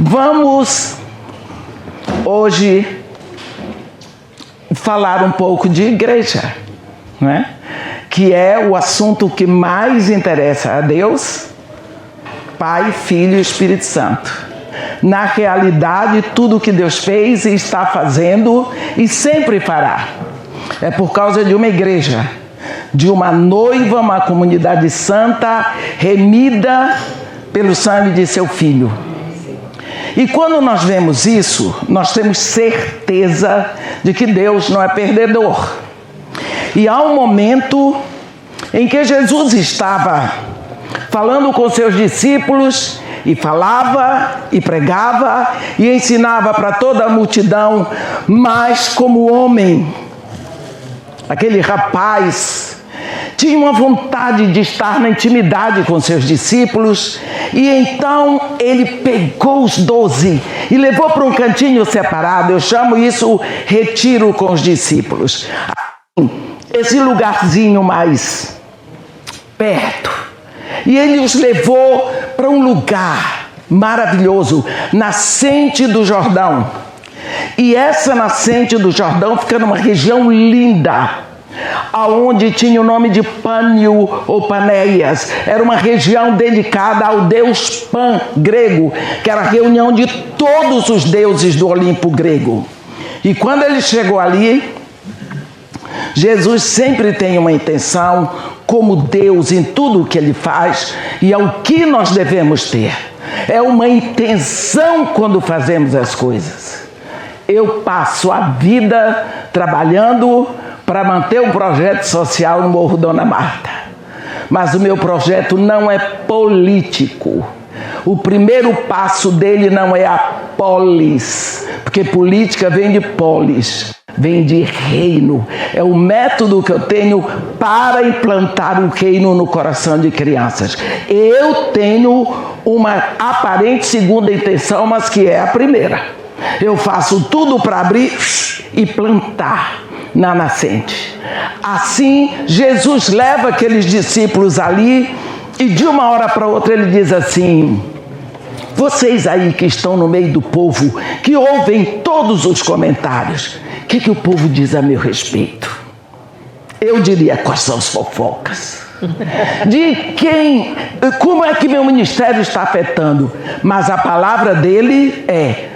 Vamos hoje falar um pouco de igreja, né? Que é o assunto que mais interessa a Deus, Pai, Filho e Espírito Santo. Na realidade, tudo que Deus fez e está fazendo e sempre fará é por causa de uma igreja, de uma noiva, uma comunidade santa, remida pelo sangue de seu Filho. E quando nós vemos isso, nós temos certeza de que Deus não é perdedor. E há um momento em que Jesus estava falando com seus discípulos e falava e pregava e ensinava para toda a multidão, mas como homem, aquele rapaz tinha uma vontade de estar na intimidade com seus discípulos, e então ele pegou os 12 e levou para um cantinho separado. Eu chamo isso retiro com os discípulos. Esse lugarzinho mais perto. E ele os levou para um lugar maravilhoso, nascente do Jordão. E essa nascente do Jordão fica numa região linda, aonde tinha o nome de Pânio ou Panéias. Era uma região dedicada ao deus Pan grego, que era a reunião de todos os deuses do Olimpo grego. E quando ele chegou ali, Jesus sempre tem uma intenção como Deus em tudo o que ele faz, e é o que nós devemos ter. É uma intenção quando fazemos as coisas. Eu passo a vida trabalhando para manter um projeto social no Morro Dona Marta. Mas o meu projeto não é político. O primeiro passo dele não é a polis, porque política vem de polis, vem de reino. É o método que eu tenho para implantar o reino no coração de crianças. Eu tenho uma aparente segunda intenção, mas que é a primeira. Eu faço tudo para abrir e plantar na nascente. Assim, Jesus leva aqueles discípulos ali e de uma hora para outra ele diz assim: vocês aí que estão no meio do povo, que ouvem todos os comentários, o que o povo diz a meu respeito? Eu diria, quais são as fofocas? De quem, como é que meu ministério está afetando? Mas a palavra dele é: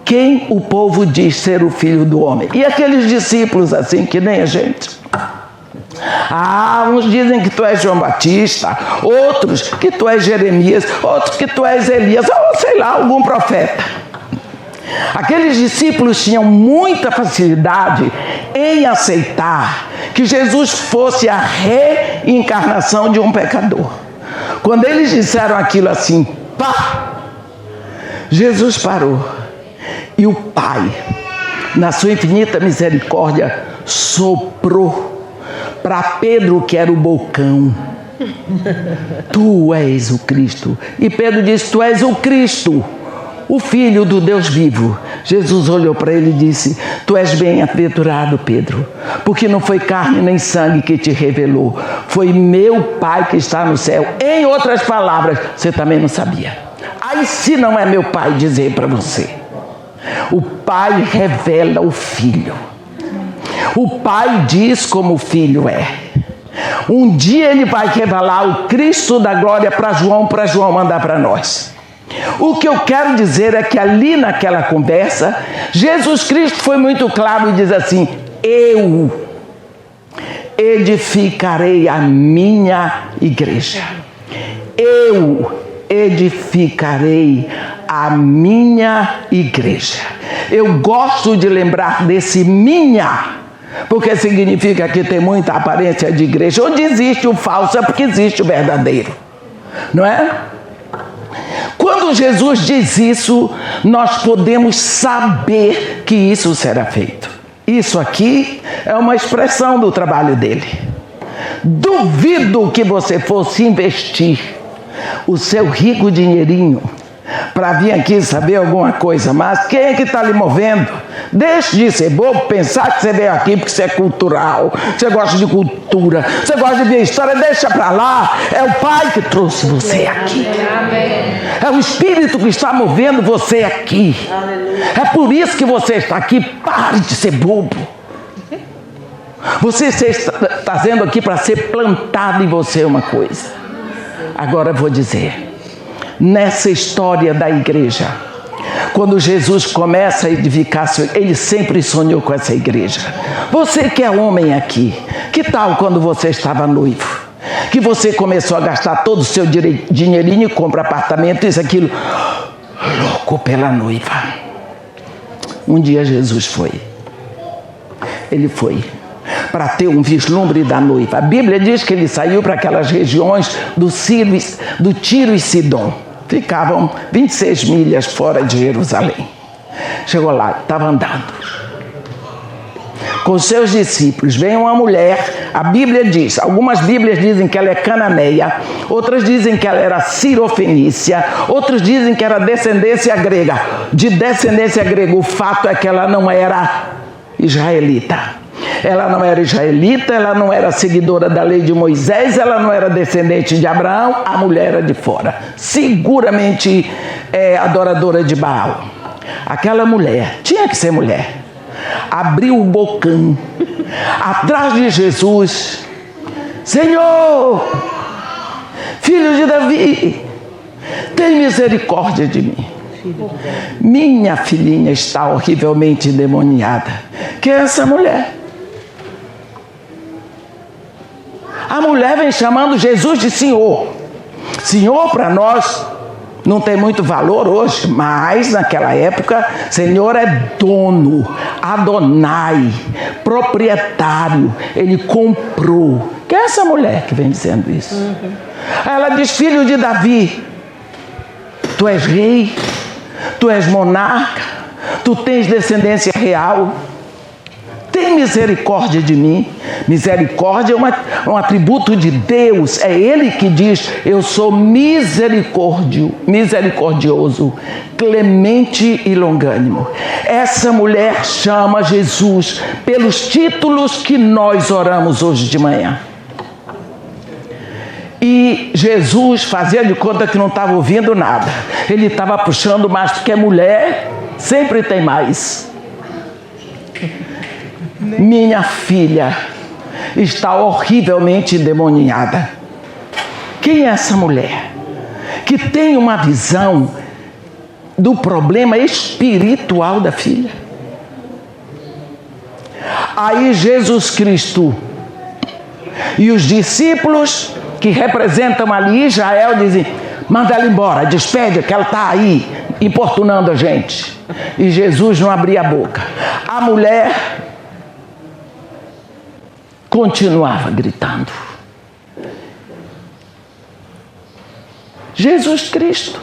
quem o povo diz ser o Filho do Homem? E aqueles discípulos assim, que nem a gente. Uns dizem que tu és João Batista, outros que tu és Jeremias, outros que tu és Elias, ou sei lá, algum profeta. Aqueles discípulos tinham muita facilidade em aceitar que Jesus fosse a reencarnação de um pecador. Quando eles disseram aquilo assim, pá, Jesus parou. E o Pai, na sua infinita misericórdia, soprou para Pedro, que era o bocão: tu és o Cristo. E Pedro disse: tu és o Cristo, o Filho do Deus vivo. Jesus olhou para ele e disse: tu és bem-aventurado, Pedro, porque não foi carne nem sangue que te revelou, foi meu Pai que está no céu. Em outras palavras, você também não sabia. Aí se não é meu Pai dizer para você. O Pai revela o Filho. O Pai diz como o Filho é. Um dia ele vai revelar o Cristo da glória para João mandar para nós. O que eu quero dizer é que ali naquela conversa, Jesus Cristo foi muito claro e diz assim: eu edificarei a minha igreja. Eu edificarei a minha igreja. Eu gosto de lembrar desse minha, porque significa que tem muita aparência de igreja. Onde existe o falso é porque existe o verdadeiro, não é? Quando Jesus diz isso, nós podemos saber que isso será feito. Isso aqui é uma expressão do trabalho dele. Duvido que você fosse investir o seu rico dinheirinho para vir aqui saber alguma coisa mais. Quem é que está lhe movendo? Deixe de ser bobo, pensar que você veio aqui porque você é cultural, você gosta de cultura, você gosta de ver história, deixa para lá. É o Pai que trouxe você aqui. É o Espírito que está movendo você aqui. É por isso que você está aqui. Pare de ser bobo. Você está trazendo aqui para ser plantado em você uma coisa. Agora eu vou dizer, nessa história da igreja, quando Jesus começa a edificar, ele sempre sonhou com essa igreja. Você que é homem aqui, que tal quando você estava noivo? Que você começou a gastar todo o seu dinheirinho e compra apartamento, isso, aquilo, louco pela noiva. Um dia Jesus foi. Ele foi para ter um vislumbre da noiva. A Bíblia diz que ele saiu para aquelas regiões do Tiro e Sidom. Ficavam 26 milhas fora de Jerusalém. Chegou lá, estava andando com seus discípulos. Vem uma mulher, a Bíblia diz, algumas Bíblias dizem que ela é cananeia, outras dizem que ela era cirofenícia, outros dizem que era descendência grega. De descendência grega, o fato é que ela não era israelita. Ela não era israelita, ela não era seguidora da lei de Moisés, ela não era descendente de Abraão, a mulher era de fora. Seguramente adoradora de Baal. Aquela mulher, tinha que ser mulher, abriu o bocão atrás de Jesus. Senhor, filho de Davi, tem misericórdia de mim. Minha filhinha está horrivelmente endemoniada. Quem é essa mulher? A mulher vem chamando Jesus de Senhor. Senhor para nós não tem muito valor hoje, mas naquela época, Senhor é dono, Adonai, proprietário, ele comprou. Quem é essa mulher que vem dizendo isso? Ela diz, filho de Davi, tu és rei, tu és monarca, tu tens descendência real, tem misericórdia de mim. Misericórdia é um atributo de Deus, é Ele que diz, eu sou misericordioso, clemente e longânimo. Essa mulher chama Jesus pelos títulos que nós oramos hoje de manhã. E Jesus fazia de conta que não estava ouvindo nada. Ele estava puxando mais, porque mulher sempre tem mais. Minha filha está horrivelmente endemoniada. Quem é essa mulher que tem uma visão do problema espiritual da filha? Aí Jesus Cristo e os discípulos que representam ali Israel dizem, manda ela embora, despede, que ela está aí importunando a gente. E Jesus não abria a boca. A mulher continuava gritando. Jesus Cristo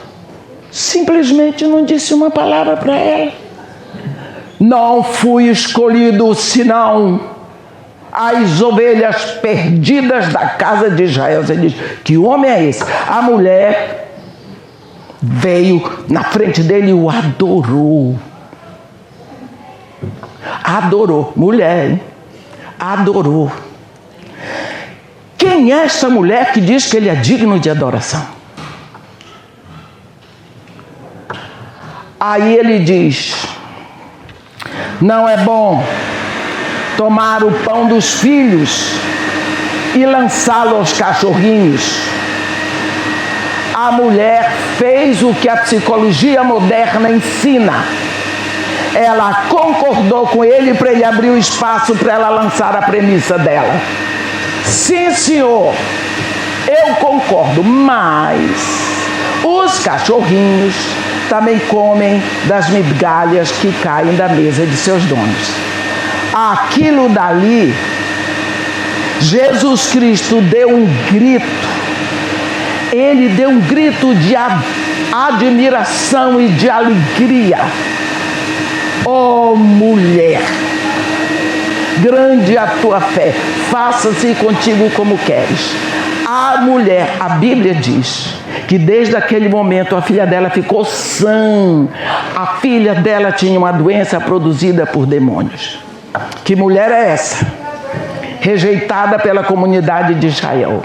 simplesmente não disse uma palavra para ela. Não fui escolhido senão as ovelhas perdidas da casa de Israel. Você diz, que homem é esse? A mulher veio na frente dele e o adorou. Adorou. Mulher, hein? Adorou. Quem é essa mulher que diz que ele é digno de adoração? Aí ele diz, não é bom tomar o pão dos filhos e lançá-lo aos cachorrinhos. A mulher fez o que a psicologia moderna ensina. Ela concordou com ele para ele abrir o espaço para ela lançar a premissa dela. Sim, senhor, eu concordo, mas os cachorrinhos também comem das migalhas que caem da mesa de seus donos. Aquilo dali, Jesus Cristo deu um grito. Ele deu um grito de admiração e de alegria. Oh mulher, grande a tua fé, faça-se contigo como queres. A mulher, a Bíblia diz que desde aquele momento a filha dela ficou sã. A filha dela tinha uma doença produzida por demônios. Que mulher é essa? Rejeitada pela comunidade de Israel,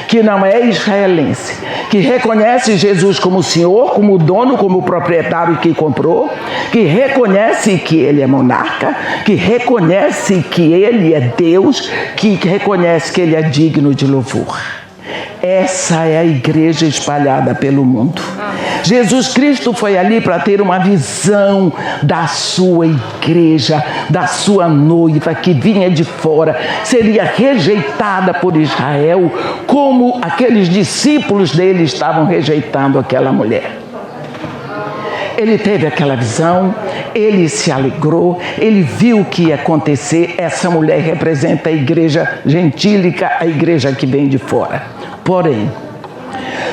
que não é israelense, que reconhece Jesus como Senhor, como dono, como proprietário que comprou, que reconhece que Ele é monarca, que reconhece que Ele é Deus, que reconhece que Ele é digno de louvor. Essa é a igreja espalhada pelo mundo. Jesus Cristo foi ali para ter uma visão da sua igreja, da sua noiva que vinha de fora, seria rejeitada por Israel, como aqueles discípulos dele estavam rejeitando aquela mulher. Ele teve aquela visão, ele se alegrou, ele viu o que ia acontecer. Essa mulher representa a igreja gentílica, a igreja que vem de fora. Porém,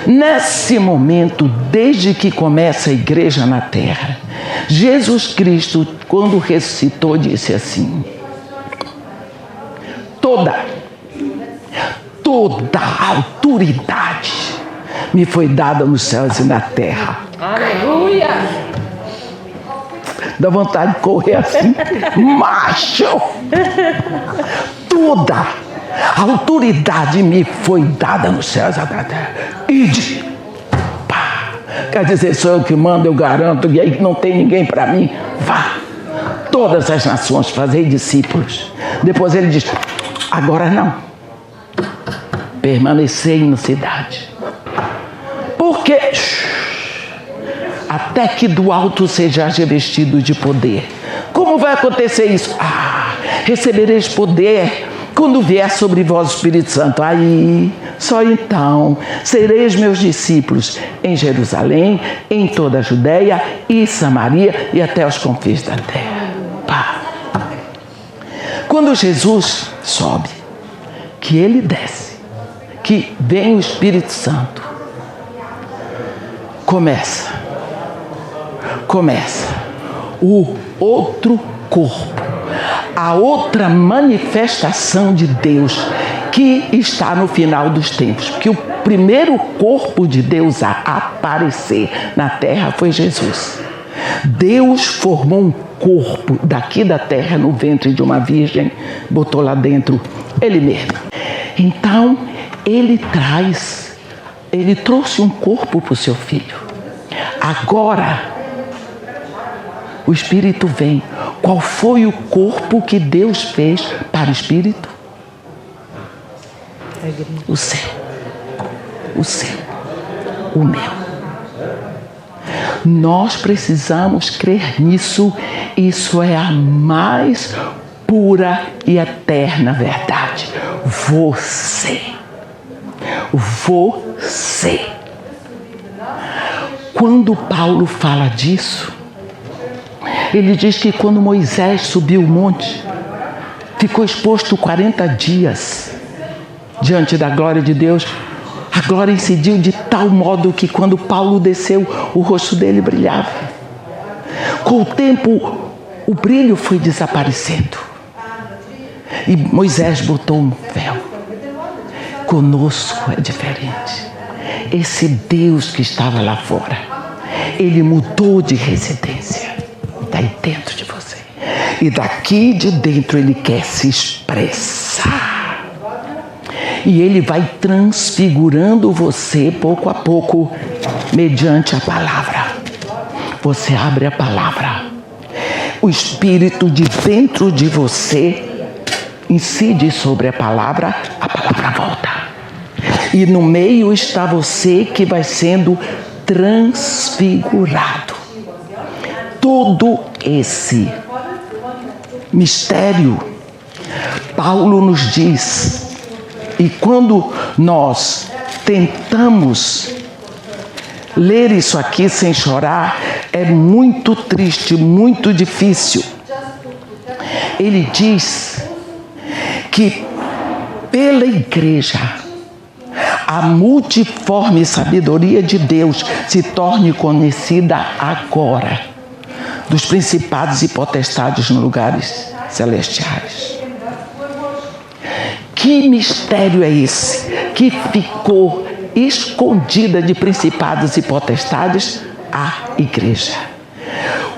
nesse momento, desde que começa a igreja na terra, Jesus Cristo, quando ressuscitou, disse assim: toda a autoridade me foi dada nos céus e na terra. Aleluia! Dá vontade de correr assim, macho! Toda a autoridade me foi dada nos céus e na terra. Ide! Pá. Quer dizer, sou eu que mando, eu garanto, e aí não tem ninguém para mim. Vá! Todas as nações, fazei discípulos. Depois ele diz: agora não. Permanecei na cidade. Porque até que do alto sejais revestido de poder. Como vai acontecer isso? Recebereis poder quando vier sobre vós o Espírito Santo. Aí, só então, sereis meus discípulos em Jerusalém, em toda a Judeia e Samaria e até os confins da terra. Pá. Quando Jesus sobe, que ele desce, que vem o Espírito Santo, começa o outro corpo, a outra manifestação de Deus que está no final dos tempos. Porque o primeiro corpo de Deus a aparecer na terra foi Jesus. Deus formou um corpo daqui da terra no ventre de uma virgem, botou lá dentro Ele mesmo. Então, Ele trouxe um corpo para o seu filho. Agora, o Espírito vem. Qual foi o corpo que Deus fez para o Espírito? O seu, o meu. Nós precisamos crer nisso. Isso é a mais pura e eterna verdade. Você. Quando Paulo fala disso, ele diz que quando Moisés subiu o monte, ficou exposto 40 dias diante da glória de Deus. A glória incidiu de tal modo que quando Paulo desceu, o rosto dele brilhava. Com o tempo, o brilho foi desaparecendo. E Moisés botou um véu. Conosco é diferente. Esse Deus que estava lá fora, Ele mudou de residência. Está aí dentro de você. E daqui de dentro Ele quer se expressar. E Ele vai transfigurando você pouco a pouco, mediante a palavra. Você abre a palavra. O Espírito de dentro de você incide sobre a palavra volta. E no meio está você que vai sendo transfigurado. Todo esse mistério, Paulo nos diz, e quando nós tentamos ler isso aqui sem chorar, é muito triste, muito difícil. Ele diz que pela igreja a multiforme sabedoria de Deus se torne conhecida agora dos principados e potestades nos lugares celestiais. Que mistério é esse que ficou escondida de principados e potestades? A igreja.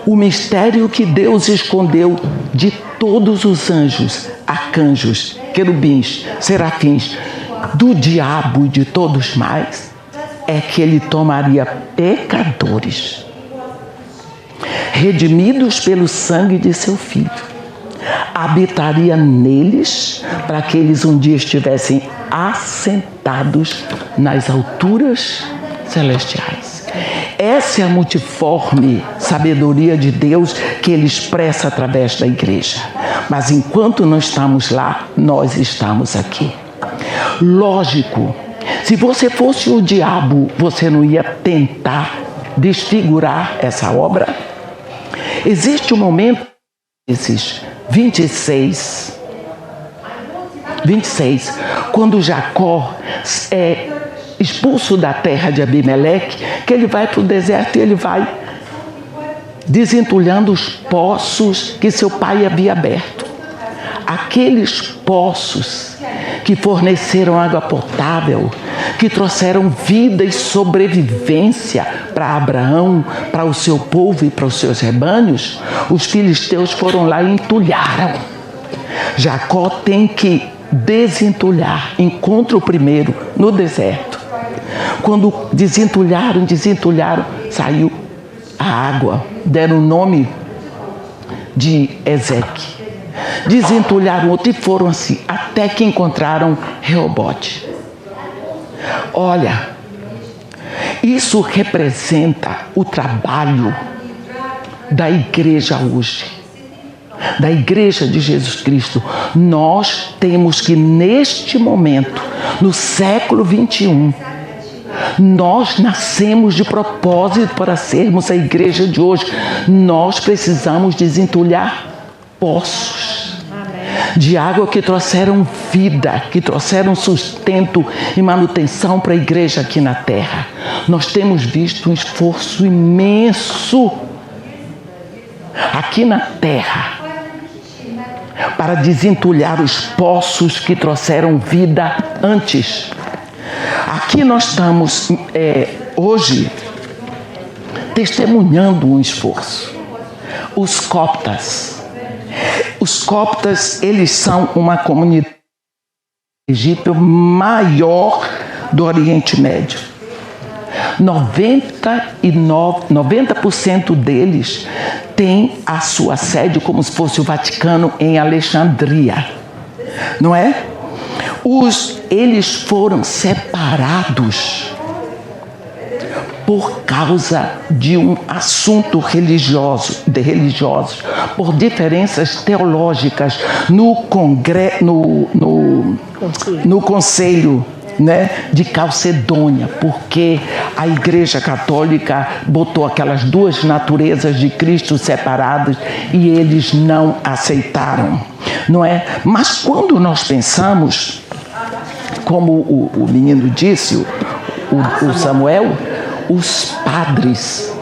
O mistério que Deus escondeu de todos os anjos, arcanjos, querubins, serafins, do diabo e de todos mais, é que ele tomaria pecadores, redimidos pelo sangue de seu Filho, habitaria neles para que eles um dia estivessem assentados nas alturas celestiais. Essa é a multiforme sabedoria de Deus que Ele expressa através da igreja. Mas enquanto não estamos lá, nós estamos aqui. Lógico, se você fosse o diabo, você não ia tentar desfigurar essa obra? Existe um momento, esses 26, quando Jacó é expulso da terra de Abimeleque, que ele vai para o deserto e ele vai desentulhando os poços que seu pai havia aberto. Aqueles poços que forneceram água potável, que trouxeram vida e sobrevivência para Abraão, para o seu povo e para os seus rebanhos, os filisteus foram lá e entulharam. Jacó tem que desentulhar, encontra o primeiro no deserto. Quando desentulharam, saiu a água, deram o nome de Ezeque. Desentulharam outro e foram assim, até que encontraram Reobote. Olha, isso representa o trabalho da igreja hoje, da igreja de Jesus Cristo. Nós temos que, neste momento, no século 21, nós nascemos de propósito para sermos a igreja de hoje. Nós precisamos desentulhar poços de água que trouxeram vida, que trouxeram sustento e manutenção para a igreja aqui na terra. Nós temos visto um esforço imenso aqui na terra para desentulhar os poços que trouxeram vida antes. Aqui nós estamos hoje testemunhando um esforço. Os coptas, eles são uma comunidade egípcia maior do Oriente Médio. 90% deles tem a sua sede como se fosse o Vaticano em Alexandria, não é? Eles foram separados por causa de um assunto religioso, por diferenças teológicas no conselho, né, de Calcedônia, porque a Igreja Católica botou aquelas duas naturezas de Cristo separadas e eles não aceitaram, não é? Mas quando nós pensamos, como o menino disse, o Samuel, os padres,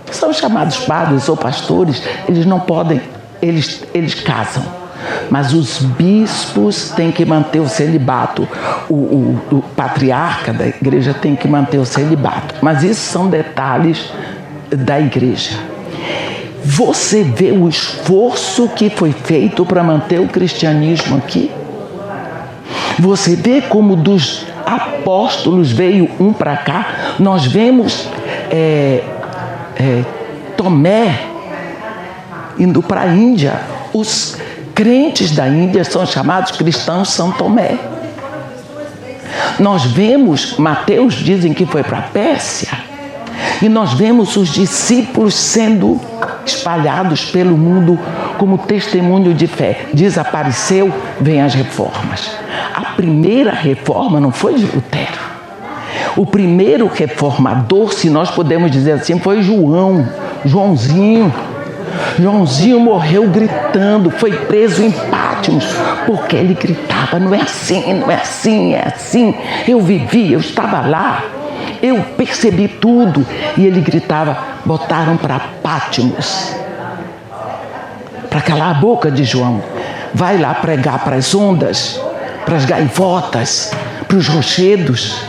são chamados padres ou pastores, eles não podem, eles casam, mas os bispos têm que manter o celibato, o patriarca da igreja tem que manter o celibato, mas isso são detalhes da igreja. Você vê o esforço que foi feito para manter o cristianismo aqui? Você vê como dos apóstolos veio um para cá. Nós vemos Tomé indo para a Índia. Os crentes da Índia são chamados cristãos São Tomé. Nós vemos, Mateus dizem que foi para a Pérsia, e nós vemos os discípulos sendo espalhados pelo mundo como testemunho de fé. Desapareceu, vem as reformas. A primeira reforma não foi de Lutero. O primeiro reformador, se nós podemos dizer assim, foi Joãozinho. Joãozinho morreu gritando, foi preso em Patmos, porque ele gritava, não é assim, não é assim, é assim. Eu vivi, eu estava lá, eu percebi tudo. E ele gritava, botaram para Patmos, para calar a boca de João. Vai lá pregar para as ondas, para as gaivotas, para os rochedos.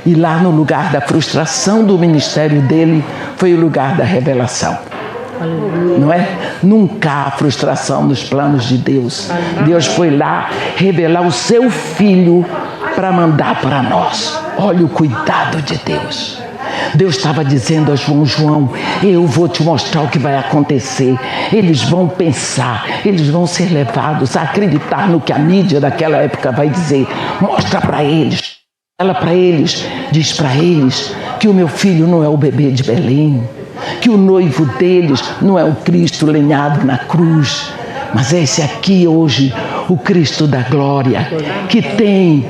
E lá no lugar da frustração do ministério dele, foi o lugar da revelação. Aleluia. Não é? Nunca há frustração nos planos de Deus. Aleluia. Deus foi lá revelar o seu Filho para mandar para nós. Olha o cuidado de Deus. Deus estava dizendo a João, eu vou te mostrar o que vai acontecer. Eles vão pensar, eles vão ser levados a acreditar no que a mídia daquela época vai dizer. Mostra para eles. Fala para eles, diz para eles que o meu filho não é o bebê de Belém, que o noivo deles não é o Cristo lenhado na cruz, mas é esse aqui hoje, o Cristo da glória, que tem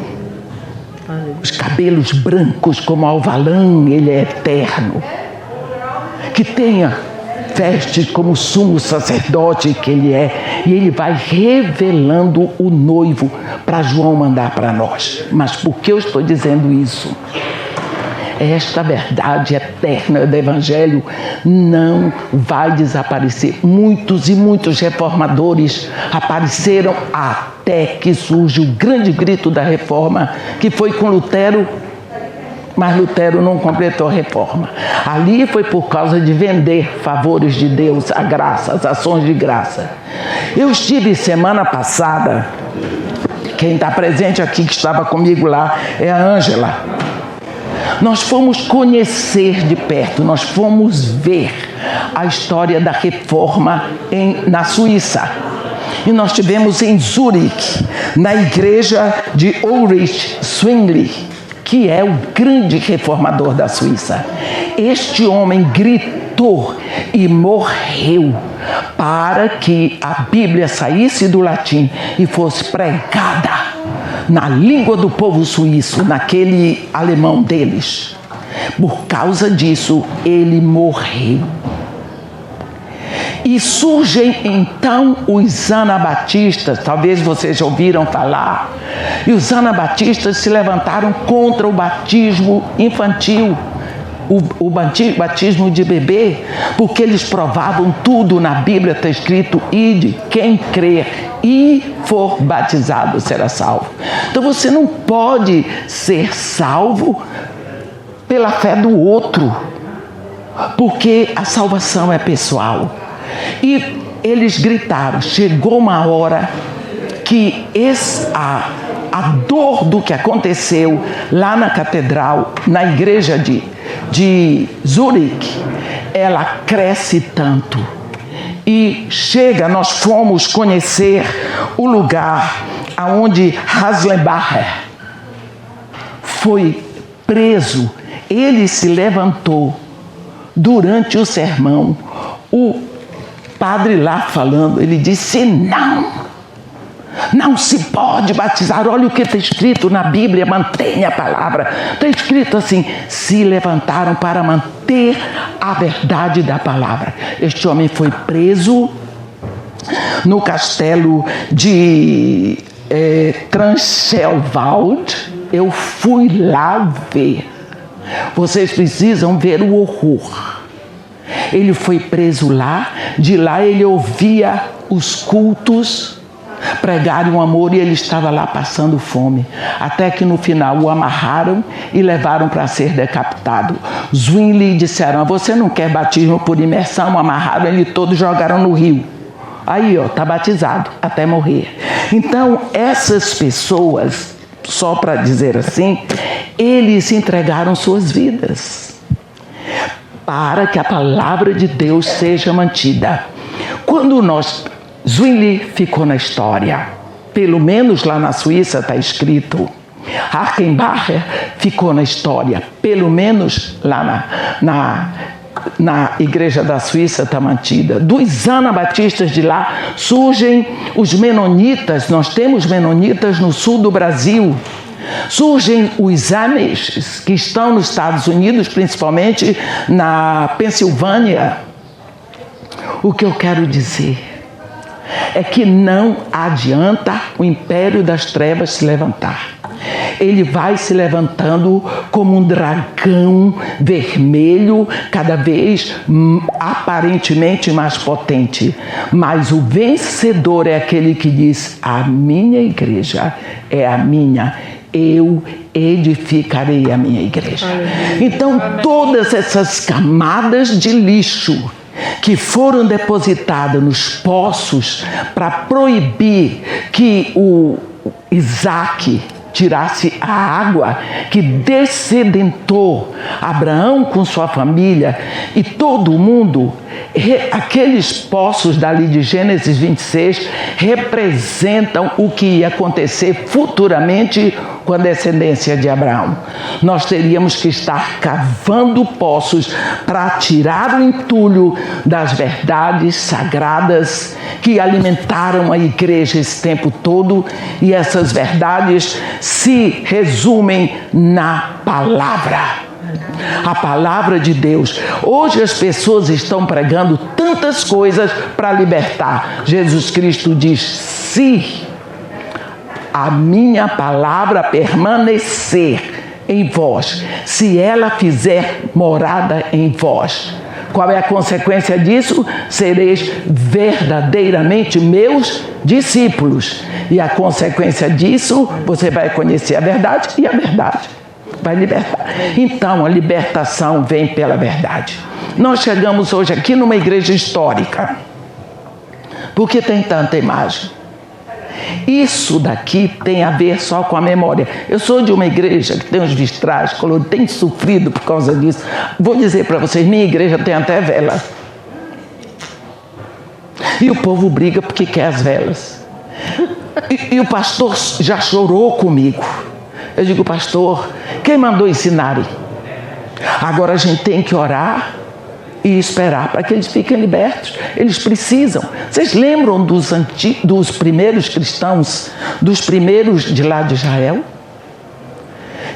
os cabelos brancos como alvalã, ele é eterno, que tenha vestes como sumo sacerdote que ele é, e ele vai revelando o noivo para João mandar para nós. Mas por que eu estou dizendo isso? Esta verdade eterna do Evangelho não vai desaparecer. Muitos e muitos reformadores apareceram até que surge o grande grito da reforma, que foi com Lutero, mas Lutero não completou a reforma. Ali foi por causa de vender favores de Deus, a graça, as ações de graça. Eu estive semana passada, quem está presente aqui, que estava comigo lá, é a Ângela. Nós fomos conhecer de perto, nós fomos ver a história da reforma na Suíça. E nós estivemos em Zurique, na igreja de Ulrich Zwingli, que é o grande reformador da Suíça. Este homem gritou e morreu para que a Bíblia saísse do latim e fosse pregada na língua do povo suíço, naquele alemão deles. Por causa disso, ele morreu. E surgem então os anabatistas, talvez vocês já ouviram falar, e os anabatistas se levantaram contra o batismo infantil, o batismo de bebê, porque eles provavam tudo na Bíblia, está escrito, ide, quem crer e for batizado será salvo. Então você não pode ser salvo pela fé do outro, porque a salvação é pessoal. E eles gritaram, chegou uma hora que a dor do que aconteceu lá na catedral, na igreja de Zurique, ela cresce tanto. E chega, nós fomos conhecer o lugar onde Haslenbacher foi preso. Ele se levantou durante o sermão, o padre lá falando, ele disse, não se pode batizar, olha o que está escrito na Bíblia, mantenha a palavra, está escrito assim, se levantaram para manter a verdade da palavra. Este homem foi preso no castelo de Transchelwald, eu fui lá ver, vocês precisam ver o horror. Ele foi preso lá, de lá ele ouvia os cultos pregarem o amor e ele estava lá passando fome. Até que no final o amarraram e levaram para ser decapitado. Zwingli disseram, você não quer batismo por imersão? Amarraram ele todo e jogaram no rio. Aí, está batizado até morrer. Então, essas pessoas, só para dizer assim, eles entregaram suas vidas para que a palavra de Deus seja mantida. Quando Zwingli ficou na história, pelo menos lá na Suíça está escrito, Harkenbacher ficou na história, pelo menos lá na igreja da Suíça está mantida. Dos anabatistas de lá surgem os menonitas, nós temos menonitas no sul do Brasil. Surgem os Amish, que estão nos Estados Unidos, principalmente na Pensilvânia. O que eu quero dizer é que não adianta o império das trevas se levantar. ele vai se levantando como um dragão vermelho, cada vez aparentemente mais potente. Mas o vencedor é aquele que diz: a minha igreja é a minha, eu edificarei a minha igreja. Então, todas essas camadas de lixo que foram depositadas nos poços para proibir que o Isaac tirasse a água que descedentou Abraão com sua família e todo mundo, aqueles poços dali de Gênesis 26 representam o que ia acontecer futuramente com a descendência de Abraão. Nós teríamos que estar cavando poços para tirar o entulho das verdades sagradas que alimentaram a igreja esse tempo todo, e essas verdades se resumem na palavra. A palavra de Deus. Hoje as pessoas estão pregando tantas coisas para libertar. Jesus Cristo diz: se a minha palavra permanecer em vós, se ela fizer morada em vós. Qual é a consequência disso? Sereis verdadeiramente meus discípulos. E a consequência disso, você vai conhecer a verdade e a verdade vai libertar. Então, a libertação vem pela verdade. Nós chegamos hoje aqui numa igreja histórica. Por que tem tanta imagem? Isso daqui tem a ver só com a memória. Eu sou de uma igreja que tem uns vitrais coloridos, tem sofrido por causa disso. Vou dizer para vocês, minha igreja tem até vela. E o povo briga porque quer as velas. E o pastor já chorou comigo. Eu digo: pastor, quem mandou ensinarem? Agora a gente tem que orar e esperar para que eles fiquem libertos. Eles precisam. Vocês lembram dos primeiros cristãos, dos primeiros de lá de Israel?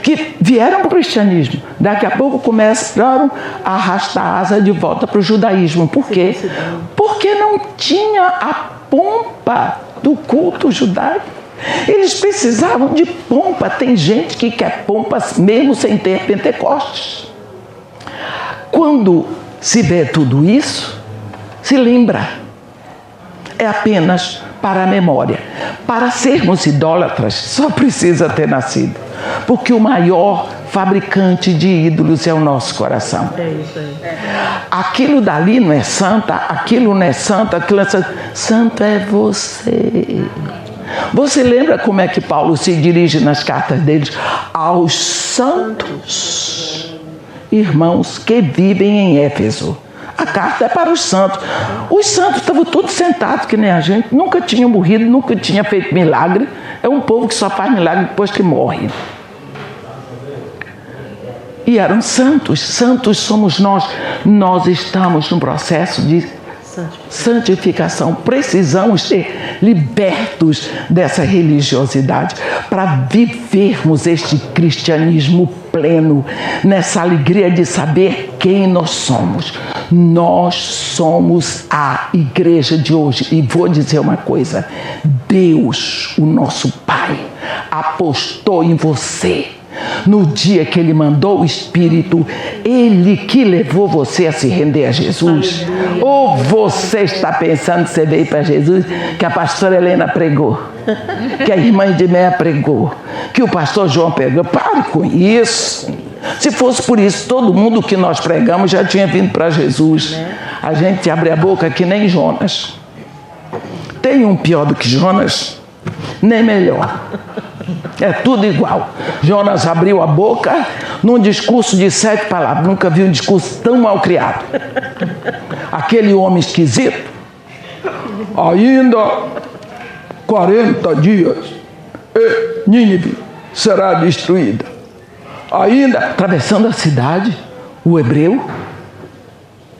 Que vieram para o cristianismo. Daqui a pouco começaram a arrastar a asa de volta para o judaísmo. Por quê? Porque não tinha a pompa do culto judaico. Eles precisavam de pompa. Tem gente que quer pompas mesmo sem ter Pentecostes. Quando se vê tudo isso, se lembra. É apenas para a memória. Para sermos idólatras, só precisa ter nascido. Porque o maior fabricante de ídolos é o nosso coração. É isso aí. Aquilo dali não é santa, aquilo não é santo, aquilo é santo. Santo é você. Você lembra como é que Paulo se dirige nas cartas deles? Aos santos irmãos que vivem em Éfeso. A carta é para os santos. Os santos estavam todos sentados, que nem a gente, nunca tinham morrido, nunca tinha feito milagre. É um povo que só faz milagre depois que morre. E eram santos. Santos somos nós. Nós estamos num processo de santificação. Precisamos ser libertos dessa religiosidade para vivermos este cristianismo pleno, nessa alegria de saber quem nós somos. Nós somos a igreja de hoje. E vou dizer uma coisa: Deus, o nosso Pai, apostou em você. No dia que Ele mandou o Espírito, Ele que levou você a se render a Jesus. Ou você está pensando que você veio para Jesus, que a pastora Helena pregou, que a irmã Edmeia pregou, que o pastor João pregou? Pare com isso. Se fosse por isso, todo mundo que nós pregamos já tinha vindo para Jesus. A gente abre a boca que nem Jonas. Tem um pior do que Jonas? Nem melhor. É tudo igual. Jonas abriu a boca num discurso de 7 palavras. Nunca vi um discurso tão mal criado. Aquele homem esquisito. Ainda 40 dias e Nínive será destruída. Ainda atravessando a cidade, o hebreu.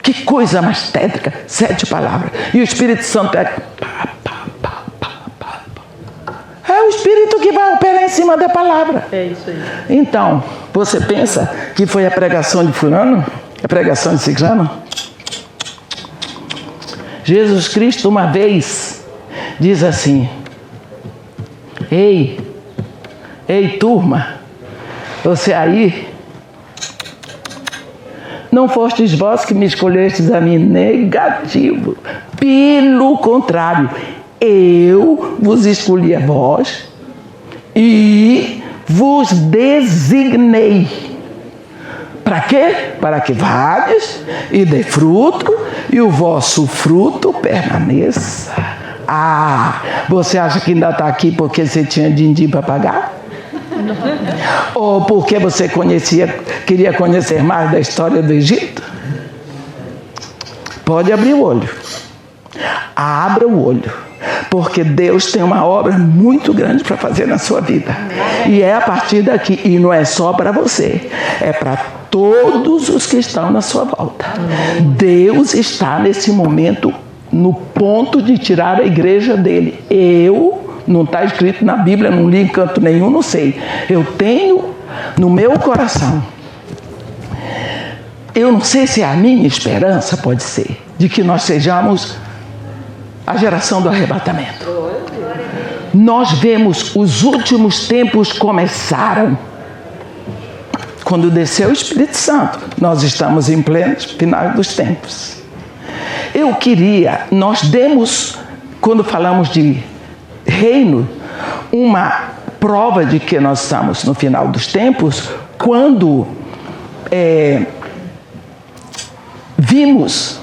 Que coisa mais tétrica. 7 palavras. E o Espírito Santo é... É o Espírito que vai operar em cima da palavra. É isso aí. Então, você pensa que foi a pregação de fulano? A pregação de ciclano? Jesus Cristo uma vez diz assim: ei, Ei, turma, você aí, não fostes vós que me escolhestes a mim, negativo. Pelo contrário, eu vos escolhi a vós e vos designei. Para quê? Para que vades e dê fruto e o vosso fruto permaneça. Você acha que ainda está aqui porque você tinha din-din para pagar? Ou porque você queria conhecer mais da história do Egito? Pode abrir o olho. Abra o olho. Porque Deus tem uma obra muito grande para fazer na sua vida. E é a partir daqui. E não é só para você. É para todos os que estão na sua volta. Deus está nesse momento no ponto de tirar a igreja dele. Não está escrito na Bíblia, não li em canto nenhum, não sei. Eu tenho no meu coração. Eu não sei se é a minha esperança, pode ser, de que nós sejamos a geração do arrebatamento. Nós vemos os últimos tempos começaram. Quando desceu o Espírito Santo, nós estamos em pleno final dos tempos. Nós demos, quando falamos de reino, uma prova de que nós estamos no final dos tempos, quando vimos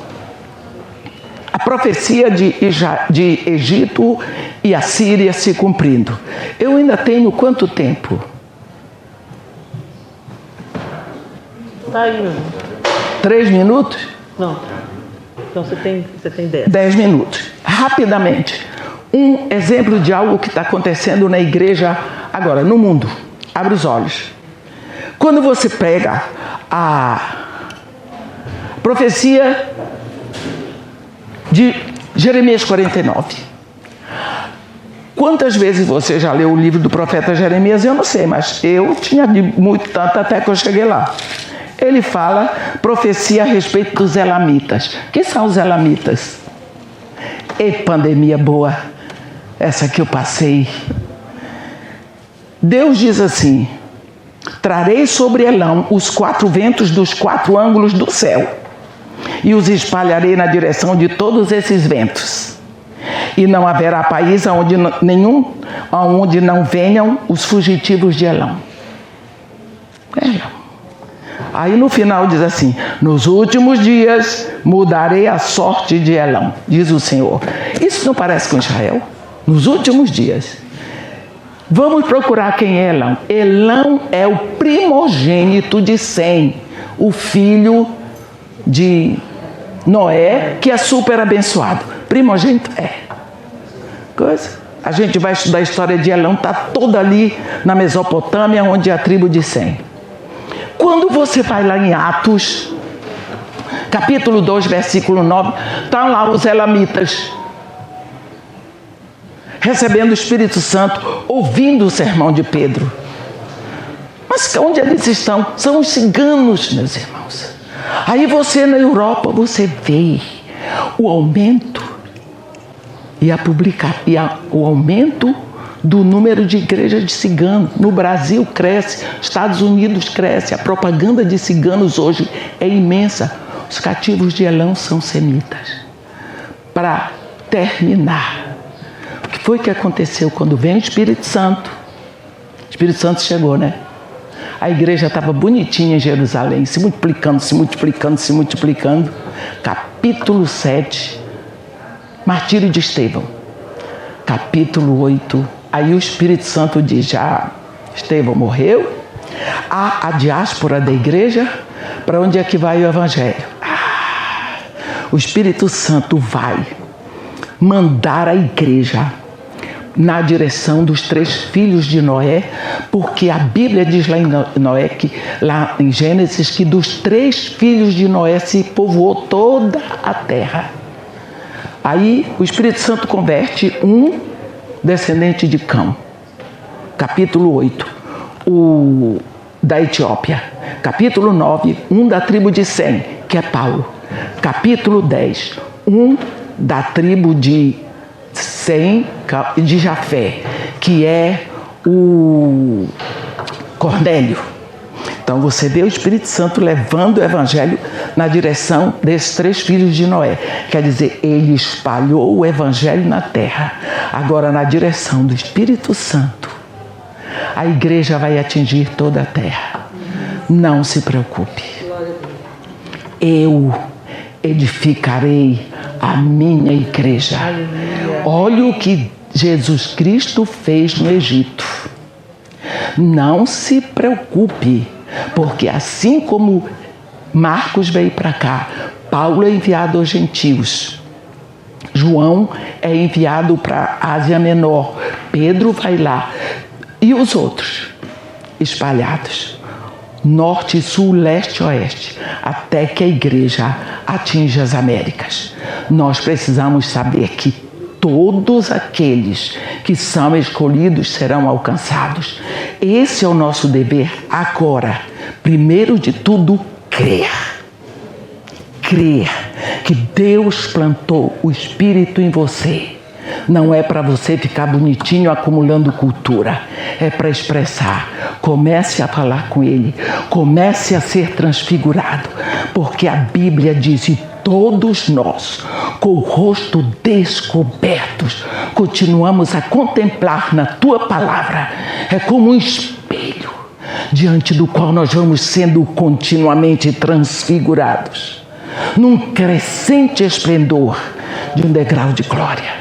a profecia de Egito e a Síria se cumprindo. Eu ainda tenho quanto tempo? Tá aí. 3 minutos? Não. Então você tem 10. 10 minutos. Rapidamente. Um exemplo de algo que está acontecendo na igreja agora, no mundo. Abre os olhos. Quando você pega a profecia de Jeremias 49. Quantas vezes você já leu o livro do profeta Jeremias? Eu não sei, mas eu tinha muito tanto até que eu cheguei lá. Ele fala profecia a respeito dos elamitas. Quem são os elamitas? E pandemia boa, essa que eu passei. Deus diz assim: trarei sobre Elão os 4 ventos dos 4 ângulos do céu e os espalharei na direção de todos esses ventos. E não haverá país aonde não venham os fugitivos de Elão. Aí no final diz assim: nos últimos dias mudarei a sorte de Elão, diz o Senhor. Isso não parece com Israel? Nos últimos dias. Vamos procurar quem é Elão. Elão é o primogênito de Sem, o filho de Noé, que é super abençoado. Primogênito coisa. A gente vai estudar a história de Elão, está toda ali na Mesopotâmia, onde é a tribo de Sem. Quando você vai lá em Atos, capítulo 2, versículo 9, estão lá os elamitas, recebendo o Espírito Santo, ouvindo o sermão de Pedro. Mas onde eles estão? São os ciganos, meus irmãos. Aí você na Europa, você vê o aumento o aumento do número de igrejas de ciganos. No Brasil cresce, Estados Unidos cresce, a propaganda de ciganos hoje é imensa. Os cativos de Elão são semitas. Para terminar, o que foi que aconteceu quando veio o Espírito Santo? O Espírito Santo chegou, né? A igreja estava bonitinha em Jerusalém, se multiplicando. Capítulo 7, martírio de Estevão. Capítulo 8, aí o Espírito Santo diz: já Estevão morreu, a diáspora da igreja, para onde é que vai o evangelho? O Espírito Santo vai mandar a igreja na direção dos 3 filhos de Noé, porque a Bíblia diz lá em Gênesis, que dos 3 filhos de Noé se povoou toda a terra. Aí o Espírito Santo converte um descendente de Cão. Capítulo 8, da Etiópia. Capítulo 9, da tribo de Sem, que é Paulo. Capítulo 10, da tribo de Sem, de Jafé, que é o Cornélio. Então você vê o Espírito Santo levando o evangelho na direção desses 3 filhos de Noé. Quer dizer, ele espalhou o evangelho na terra. Agora, na direção do Espírito Santo, a igreja vai atingir toda a terra. Não se preocupe. Eu edificarei a minha igreja. Olha o que Jesus Cristo fez no Egito. Não se preocupe, porque assim como Marcos veio para cá, Paulo é enviado aos gentios, João é enviado para a Ásia Menor, Pedro vai lá, e os outros espalhados, norte, sul, leste, oeste, até que a igreja atinja as Américas. Nós precisamos saber que todos aqueles que são escolhidos serão alcançados. Esse é o nosso dever agora. Primeiro de tudo, crer. Crer que Deus plantou o Espírito em você. Não é para você ficar bonitinho acumulando cultura. É para expressar. Comece a falar com Ele. Comece a ser transfigurado. Porque a Bíblia diz: e todos nós, com o rosto descobertos, continuamos a contemplar na Tua palavra. É como um espelho diante do qual nós vamos sendo continuamente transfigurados, num crescente esplendor, de um degrau de glória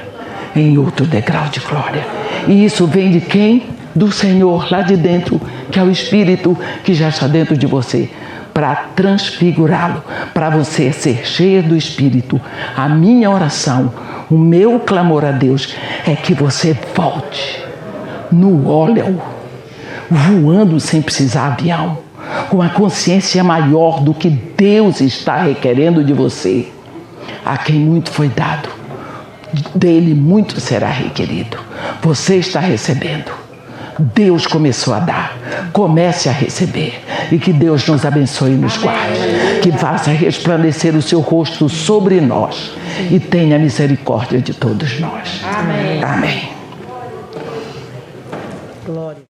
em outro degrau de glória. E isso vem de quem? Do Senhor, lá de dentro, que é o Espírito que já está dentro de você, para transfigurá-lo, para você ser cheio do Espírito. A minha oração, o meu clamor a Deus é que você volte no óleo, voando sem precisar de avião, com a consciência maior do que Deus está requerendo de você. A quem muito foi dado, dele muito será requerido. Você está recebendo. Deus começou a dar. Comece a receber. E que Deus nos abençoe e nos guarde. Que faça resplandecer o seu rosto sobre nós. E tenha misericórdia de todos nós. Amém. Amém. Glória.